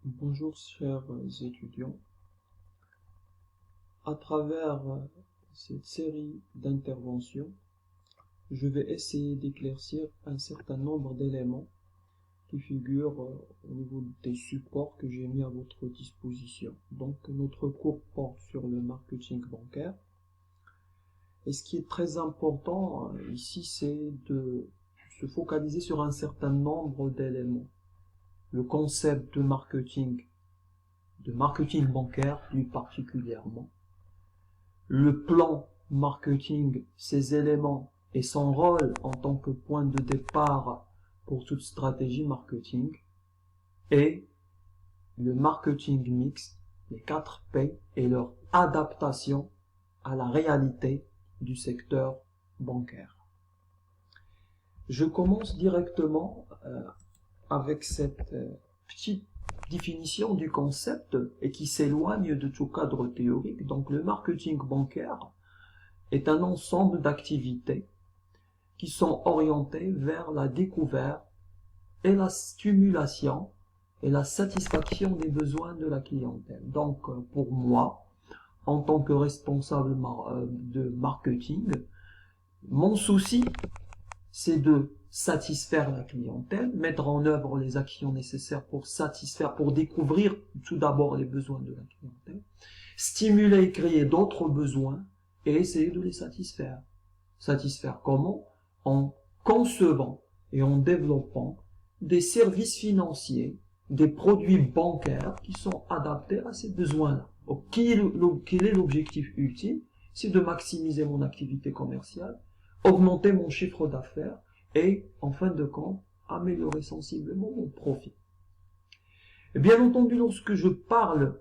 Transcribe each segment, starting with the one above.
Bonjour chers étudiants. À travers cette série d'interventions, je vais essayer d'éclaircir un certain nombre d'éléments qui figurent au niveau des supports que j'ai mis à votre disposition. Donc notre cours porte sur le marketing bancaire. Et ce qui est très important ici, c'est de se focaliser sur un certain nombre d'éléments. Le concept de marketing bancaire plus particulièrement, le plan marketing, ses éléments et son rôle en tant que point de départ pour toute stratégie marketing, et le marketing mix, les 4 P et leur adaptation à la réalité du secteur bancaire. Je commence directement avec cette petite définition du concept et qui s'éloigne de tout cadre théorique. Donc le marketing bancaire est un ensemble d'activités qui sont orientées vers la découverte et la stimulation et la satisfaction des besoins de la clientèle. Donc pour moi, en tant que responsable de marketing, mon souci, c'est de satisfaire la clientèle, mettre en œuvre les actions nécessaires pour satisfaire, pour découvrir tout d'abord les besoins de la clientèle, stimuler et créer d'autres besoins et essayer de les satisfaire. Satisfaire comment? En concevant et en développant des services financiers, des produits bancaires qui sont adaptés à ces besoins-là. Quel est l'objectif ultime? C'est de maximiser mon activité commerciale, augmenter mon chiffre d'affaires et, en fin de compte, améliorer sensiblement mon profit. Et bien entendu, lorsque je parle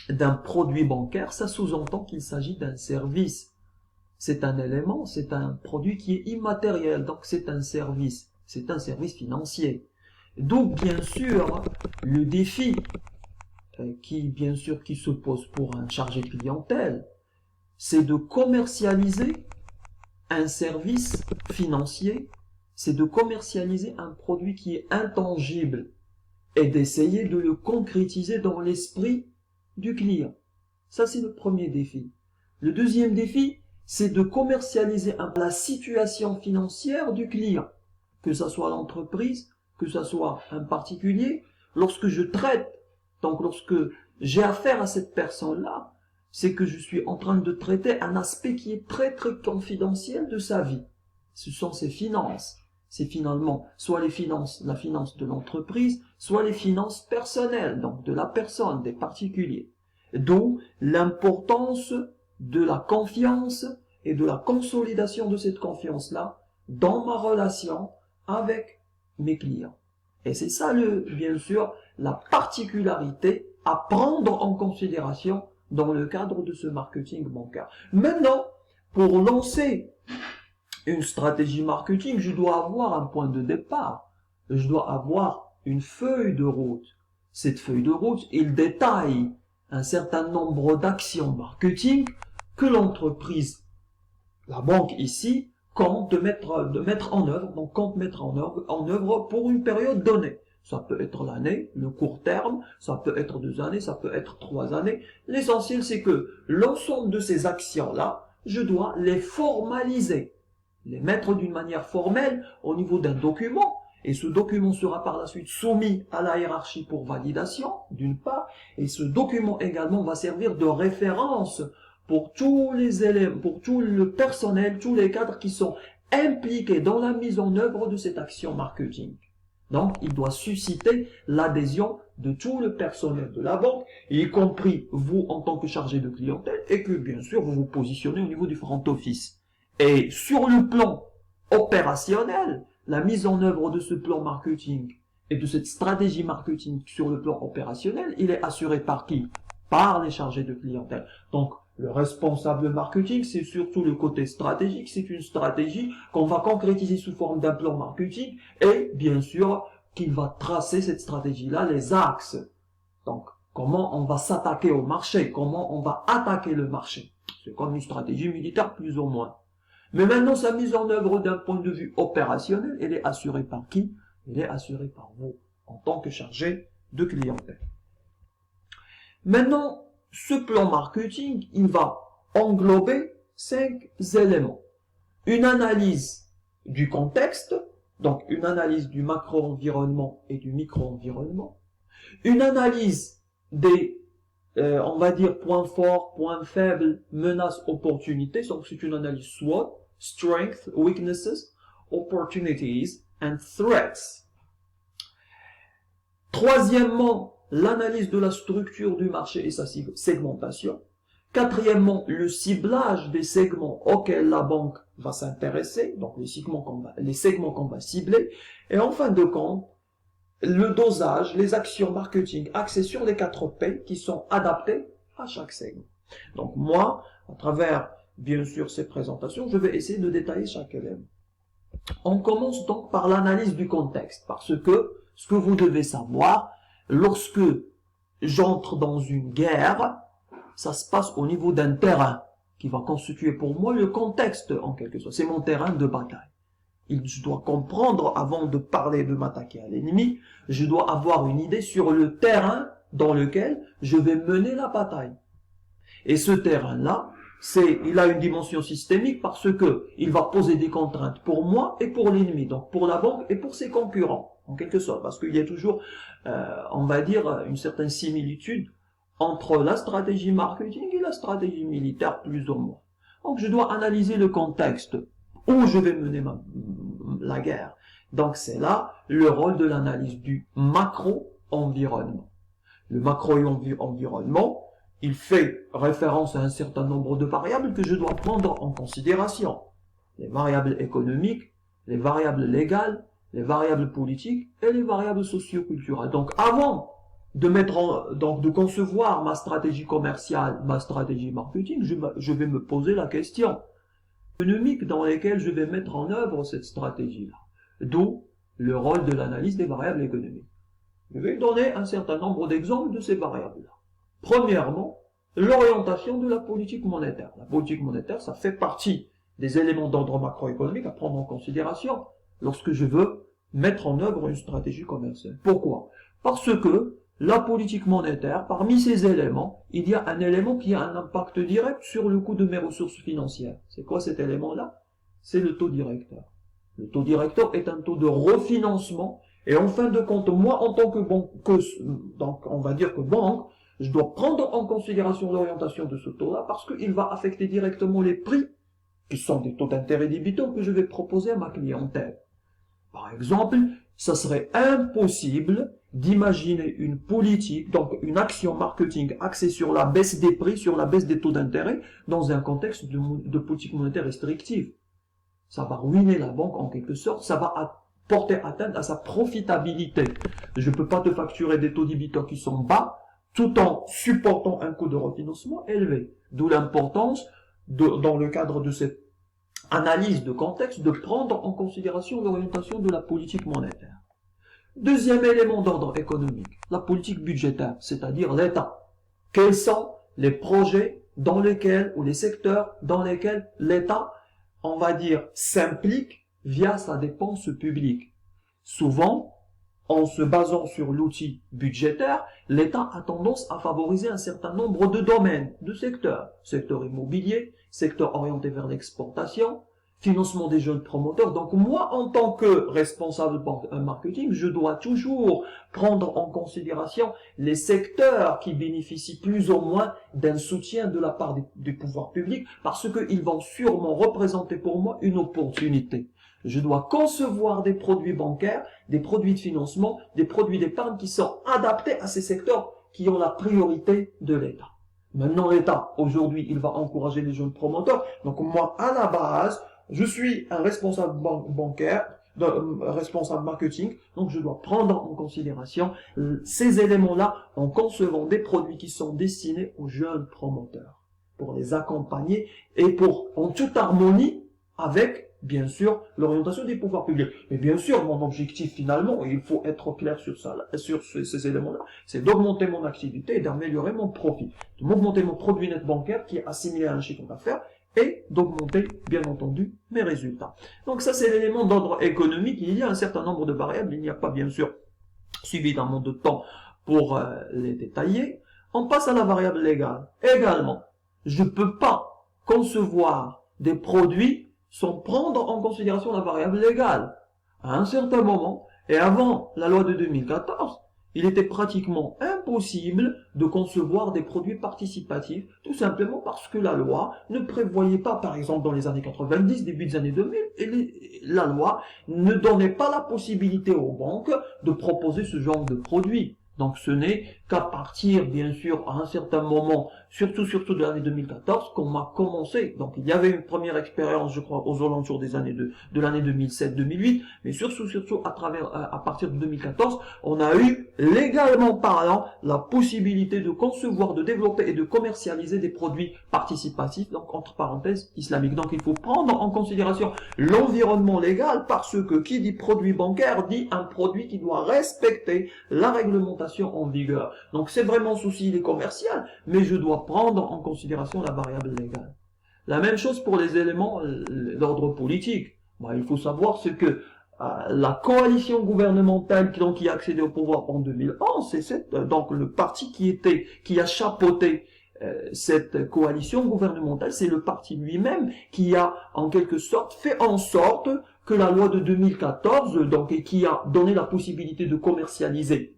d'un produit bancaire, ça sous-entend qu'il s'agit d'un service. C'est un élément, c'est un produit qui est immatériel, donc c'est un service financier. Donc, bien sûr, le défi qui se pose pour un chargé de clientèle, c'est de commercialiser un service financier, c'est de commercialiser un produit qui est intangible et d'essayer de le concrétiser dans l'esprit du client. Ça, c'est le premier défi. Le deuxième défi, c'est de commercialiser la situation financière du client, que ce soit l'entreprise, que ce soit un particulier. Lorsque je traite, donc lorsque j'ai affaire à cette personne-là, c'est que je suis en train de traiter un aspect qui est très très confidentiel de sa vie. Ce sont ses finances. C'est finalement soit la finance de l'entreprise, soit les finances personnelles, donc de la personne, des particuliers. D'où l'importance de la confiance et de la consolidation de cette confiance-là dans ma relation avec mes clients. Et c'est ça, bien sûr, la particularité à prendre en considération dans le cadre de ce marketing bancaire. Maintenant, pour lancer une stratégie marketing, je dois avoir un point de départ. Je dois avoir une feuille de route. Cette feuille de route, il détaille un certain nombre d'actions marketing que l'entreprise, la banque ici, compte mettre en œuvre, donc compte mettre en œuvre pour une période donnée. Ça peut être l'année, le court terme, ça peut être 2 années, ça peut être 3 années. L'essentiel, c'est que l'ensemble de ces actions-là, je dois les formaliser, les mettre d'une manière formelle au niveau d'un document. Et ce document sera par la suite soumis à la hiérarchie pour validation, d'une part. Et ce document également va servir de référence pour tous les élèves, pour tout le personnel, tous les cadres qui sont impliqués dans la mise en œuvre de cette action marketing. Donc, il doit susciter l'adhésion de tout le personnel de la banque, y compris vous en tant que chargé de clientèle, et que bien sûr, vous vous positionnez au niveau du front office. Et sur le plan opérationnel, la mise en œuvre de ce plan marketing et de cette stratégie marketing sur le plan opérationnel, il est assuré par qui? Par les chargés de clientèle. Donc, le responsable marketing, c'est surtout le côté stratégique. C'est une stratégie qu'on va concrétiser sous forme d'un plan marketing et, bien sûr, qu'il va tracer cette stratégie-là, les axes. Donc, comment on va s'attaquer au marché, comment on va attaquer le marché. C'est comme une stratégie militaire, plus ou moins. Mais maintenant, sa mise en œuvre d'un point de vue opérationnel, elle est assurée par qui? Elle est assurée par vous, en tant que chargé de clientèle. Maintenant, ce plan marketing, il va englober 5 éléments. Une analyse du contexte, donc une analyse du macro-environnement et du micro-environnement. Une analyse des, on va dire, points forts, points faibles, menaces, opportunités. Donc c'est une analyse SWOT, Strengths, Weaknesses, Opportunities and Threats. Troisièmement, l'analyse de la structure du marché et sa segmentation. Quatrièmement, le ciblage des segments auxquels la banque va s'intéresser, donc les segments qu'on va cibler. Et en fin de compte, le dosage, les actions marketing axées sur les 4 P qui sont adaptées à chaque segment. Donc moi, à travers bien sûr ces présentations, je vais essayer de détailler chaque élément. On commence donc par l'analyse du contexte, parce que ce que vous devez savoir, lorsque j'entre dans une guerre, ça se passe au niveau d'un terrain qui va constituer pour moi le contexte en quelque sorte. C'est mon terrain de bataille. Je dois comprendre, avant de parler de m'attaquer à l'ennemi, je dois avoir une idée sur le terrain dans lequel je vais mener la bataille. Et ce terrain-là, il a une dimension systémique parce que il va poser des contraintes pour moi et pour l'ennemi, donc pour la banque et pour ses concurrents, en quelque sorte, parce qu'il y a toujours, on va dire, une certaine similitude entre la stratégie marketing et la stratégie militaire, plus ou moins. Donc je dois analyser le contexte où je vais mener la guerre. Donc c'est là le rôle de l'analyse du macro-environnement. Le macro-environnement, il fait référence à un certain nombre de variables que je dois prendre en considération. Les variables économiques, les variables légales, les variables politiques et les variables socio-culturelles. Donc avant de concevoir ma stratégie commerciale, ma stratégie marketing, je vais me poser la question économique dans lesquelles je vais mettre en œuvre cette stratégie-là. D'où le rôle de l'analyse des variables économiques. Je vais donner un certain nombre d'exemples de ces variables-là. Premièrement, l'orientation de la politique monétaire. La politique monétaire, ça fait partie des éléments d'ordre macroéconomique à prendre en considération lorsque je veux mettre en œuvre une stratégie commerciale. Pourquoi? Parce que la politique monétaire, parmi ces éléments, il y a un élément qui a un impact direct sur le coût de mes ressources financières. C'est quoi cet élément-là? C'est le taux directeur. Le taux directeur est un taux de refinancement et en fin de compte, moi en tant que banque, donc on va dire que banque, je dois prendre en considération l'orientation de ce taux-là parce qu'il va affecter directement les prix qui sont des taux d'intérêt débitants que je vais proposer à ma clientèle. Par exemple, ça serait impossible d'imaginer une politique, donc une action marketing axée sur la baisse des prix, sur la baisse des taux d'intérêt, dans un contexte de politique monétaire restrictive. Ça va ruiner la banque en quelque sorte, ça va porter atteinte à sa profitabilité. Je ne peux pas te facturer des taux débitants qui sont bas, tout en supportant un coût de refinancement élevé. D'où l'importance, dans le cadre de cette analyse de contexte, de prendre en considération l'orientation de la politique monétaire. Deuxième élément d'ordre économique, la politique budgétaire, c'est-à-dire l'État. Quels sont les projets dans lesquels, ou les secteurs dans lesquels l'État, on va dire, s'implique via sa dépense publique? Souvent, en se basant sur l'outil budgétaire, l'État a tendance à favoriser un certain nombre de domaines, de secteurs. Secteur immobilier, secteur orienté vers l'exportation, financement des jeunes promoteurs. Donc moi, en tant que responsable marketing, je dois toujours prendre en considération les secteurs qui bénéficient plus ou moins d'un soutien de la part des pouvoirs publics parce qu'ils vont sûrement représenter pour moi une opportunité. Je dois concevoir des produits bancaires, des produits de financement, des produits d'épargne qui sont adaptés à ces secteurs qui ont la priorité de l'État. Maintenant, l'État, aujourd'hui, il va encourager les jeunes promoteurs. Donc moi, à la base, je suis un responsable bancaire, responsable marketing, donc je dois prendre en considération ces éléments-là en concevant des produits qui sont destinés aux jeunes promoteurs, pour les accompagner et en toute harmonie avec, bien sûr, l'orientation des pouvoirs publics. Mais bien sûr, mon objectif finalement, et il faut être clair sur ces éléments-là, c'est d'augmenter mon activité et d'améliorer mon profit, d'augmenter mon produit net bancaire qui est assimilé à un chiffre d'affaires et d'augmenter, bien entendu, mes résultats. Donc ça, c'est l'élément d'ordre économique. Il y a un certain nombre de variables. Il n'y a pas, bien sûr, suffisamment de temps pour les détailler. On passe à la variable légale. Également, je ne peux pas concevoir des produits sans prendre en considération la variable légale. À un certain moment, et avant la loi de 2014, il était pratiquement impossible de concevoir des produits participatifs, tout simplement parce que la loi ne prévoyait pas, par exemple dans les années 90, début des années 2000, la loi ne donnait pas la possibilité aux banques de proposer ce genre de produits. Donc ce n'est qu'à partir, bien sûr, à un certain moment, surtout de l'année 2014, qu'on a commencé. Donc il y avait une première expérience, je crois, aux alentours des années de l'année 2007-2008, mais surtout à partir de 2014, on a eu, légalement parlant, la possibilité de concevoir, de développer et de commercialiser des produits participatifs, donc entre parenthèses, islamiques. Donc il faut prendre en considération l'environnement légal, parce que qui dit produit bancaire dit un produit qui doit respecter la réglementation en vigueur. Donc c'est vraiment souci des commercial, mais je dois prendre en considération la variable légale. La même chose pour les éléments d'ordre politique. Il faut savoir ce que la coalition gouvernementale qui a accédé au pouvoir en 2011, c'est donc le parti qui a chapeauté cette coalition gouvernementale, c'est le parti lui-même qui a en quelque sorte fait en sorte que la loi de 2014, et qui a donné la possibilité de commercialiser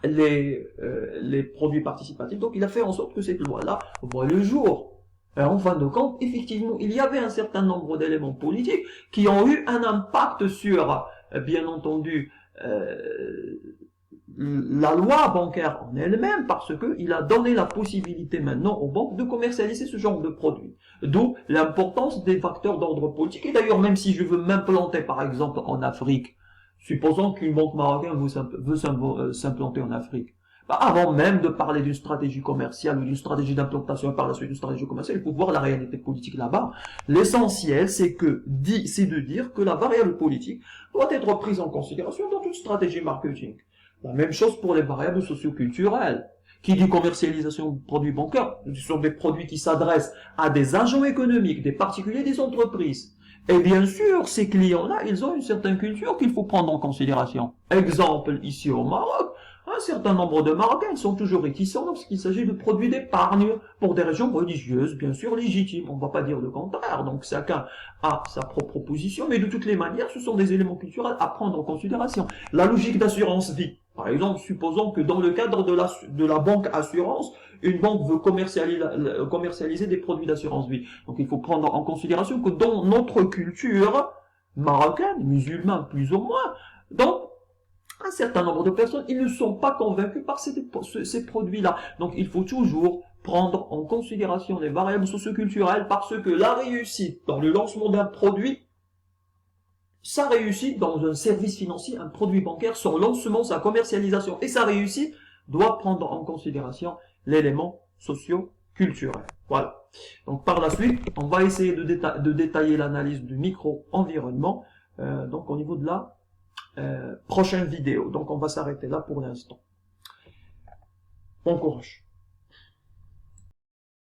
les produits participatifs. Donc il a fait en sorte que cette loi-là voit le jour. Et en fin de compte, effectivement, il y avait un certain nombre d'éléments politiques qui ont eu un impact sur, bien entendu, la loi bancaire en elle-même, parce qu'il a donné la possibilité maintenant aux banques de commercialiser ce genre de produits. D'où l'importance des facteurs d'ordre politique. Et d'ailleurs, même si je veux m'implanter, par exemple, en Afrique, supposons qu'une banque marocaine veut s'implanter en Afrique. Avant même de parler d'une stratégie commerciale ou d'une stratégie d'implantation et par la suite d'une stratégie commerciale, il faut voir la réalité politique là-bas. L'essentiel, c'est de dire que la variable politique doit être prise en considération dans toute stratégie marketing. La même chose pour les variables socioculturelles. Qui dit commercialisation de produits bancaires, ce sont des produits qui s'adressent à des agents économiques, des particuliers, des entreprises. Et bien sûr, ces clients-là, ils ont une certaine culture qu'il faut prendre en considération. Exemple, ici au Maroc, un certain nombre de Marocains, ils sont toujours réticents lorsqu'il s'agit de produits d'épargne pour des raisons religieuses, bien sûr légitimes. On ne va pas dire le contraire, donc chacun a sa propre position, mais de toutes les manières, ce sont des éléments culturels à prendre en considération. La logique d'assurance vie. Par exemple, supposons que dans le cadre de la banque assurance, une banque veut commercialiser des produits d'assurance vie. Donc il faut prendre en considération que dans notre culture marocaine, musulmane plus ou moins, donc un certain nombre de personnes, ils ne sont pas convaincus par ces produits-là. Donc il faut toujours prendre en considération les variables socioculturelles, parce que la réussite dans le lancement d'un produit, sa réussite dans un service financier, un produit bancaire, son lancement, sa commercialisation et sa réussite doit prendre en considération l'élément socio-culturel. Voilà. Donc par la suite, on va essayer de détailler l'analyse du micro-environnement donc au niveau de la prochaine vidéo. Donc on va s'arrêter là pour l'instant. Bon courage.